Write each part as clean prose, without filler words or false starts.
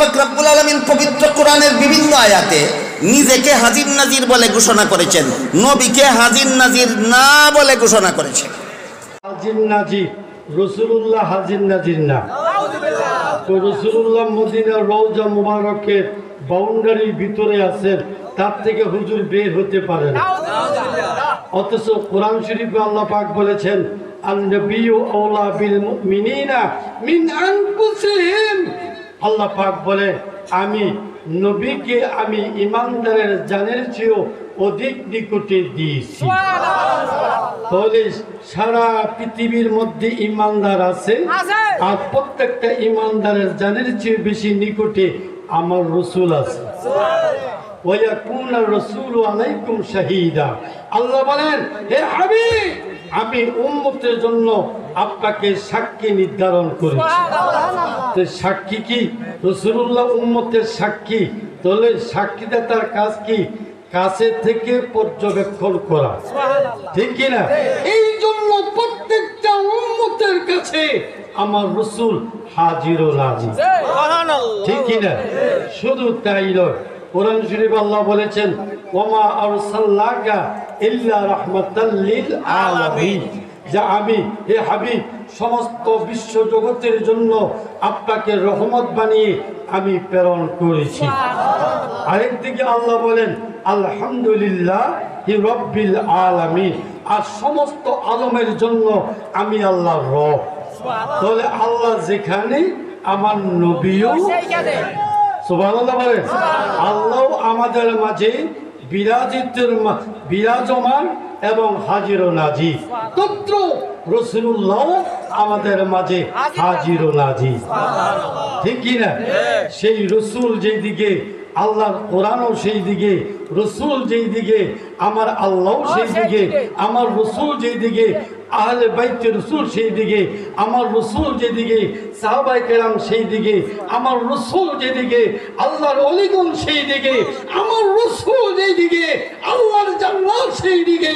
পাক রব্বুল আলামিন পবিত্র কোরআনের বিভিন্ন আয়াতে নিজেকে হাজির নাজির বলে ঘোষণা করেছেন, নবীকে হাজির নাজির না বলে ঘোষণা করেছেন। হাজির নাজির রাসূলুল্লাহ হাজির নাজির না। তো রাসূলুল্লাহ মদিনার রওজা মুবারকের বাউন্ডারির ভিতরে আছেন, তার থেকে হুজুর বের হতে পারে না। অথচ কোরআন শরীফে আল্লাহ পাক বলেছেন আন-নাবিয়্যু আওলা বিল মুমিনিনা মিন আনফুসিহিম। আল্লাহ পাক বলে আমি নবীকে আমি ইমানদারের জানের চেয়েও অধিক নিকটে দিয়েছি। তাহলে সারা পৃথিবীর মধ্যে ইমানদার আছে, আর প্রত্যেকটা ইমানদারের জানের চেয়ে বেশি নিকটে আমার রসুল আছে। ওয়ায়াকুনা রাসূলু আলাইকুম শাহীদা। আল্লাহ বলেন হে হাবিব, আমি উম্মতের জন্য আপনাকে সাক্ষী নির্ধারণ করেছি। তো সাক্ষী কি? রাসূলুল্লাহ উম্মতের সাক্ষী। তাহলে সাক্ষীদাতার কাজ কি? কাছে থেকে পর্যবেক্ষণ করা, ঠিক কিনা? এই জন্য প্রত্যেকটা উম্মতের কাছে আমার রাসূল হাজির ও নাজির, ঠিক কিনা? শুধু তাই নয়, কোরআন শরীফ আল্লাহ বলেছেন ওমা আরসালনাকা ইল্লা রাহমাতাল লিল আলামিন, যে আমি হে হাবিব সমস্ত বিশ্ব জগতের জন্য আপনাকে রহমত বানিয়ে আমি প্রেরণ করেছি। আরেকদিকে আল্লাহ বলেন আলহামদুলিল্লাহ রাব্বিল আলামিন, আর সমস্ত আলমের জন্য আমি আল্লাহ রব। তাহলে আল্লাহ যেখানে আমার নবীও সুবহানাল্লাহ বলেন, আল্লাহ আমাদের মাঝে বিরাজমান এবং হাজির ও নাজির। তত্র রাসূলুল্লাহ আমাদের মাঝে হাজির ও নাজির, ঠিক কি না? সেই রসুল যেই দিকে আল্লাহর কোরআনও সেই দিকে, রসুল যেই দিকে আমার আল্লাহ সেই দিকে, আমার রসুল যেই দিকে আহলে বাইতে রসুল সেই দিকে, আমার রসুল যেদিকে সাহাবায়ে কেরাম সেই দিকে, আমার রসুল যেদিকে আল্লাহর ওলিগণ সেই দিকে, আমার রসুল যেদিকে আল্লাহর জান্নাত সেই দিকে।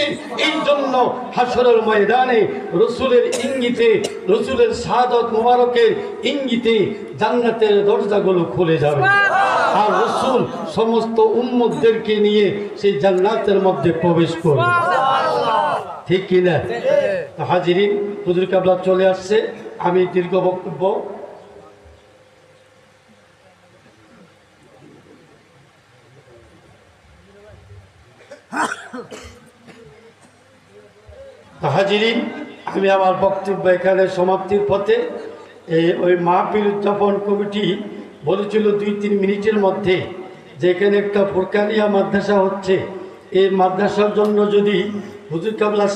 এই জন্য হাসরের ময়দানে রসুলের ইঙ্গিতে, রসুলের শাহাদাত মুবারকের ইঙ্গিতে জান্নাতের দরজাগুলো খুলে যাবে, আর রসুল সমস্ত উম্মতদেরকে নিয়ে সেই জান্নাতের মধ্যে প্রবেশ করবে, ঠিক কিনা? হাজিরিন, হুজুর কাবলা চলে আসছে, আমি দীর্ঘ বক্তব্য হাজিরিন, আমি আমার বক্তব্য এখানে সমাপ্তির পথে। ওই মাহফিল উদযাপন কমিটি বলেছিল 2-3 মিনিটের মধ্যে যে এখানে একটা ফুরকানিয়া মাদ্রাসা হচ্ছে, এই মাদ্রাসার জন্য যদি হুজুর কাবলার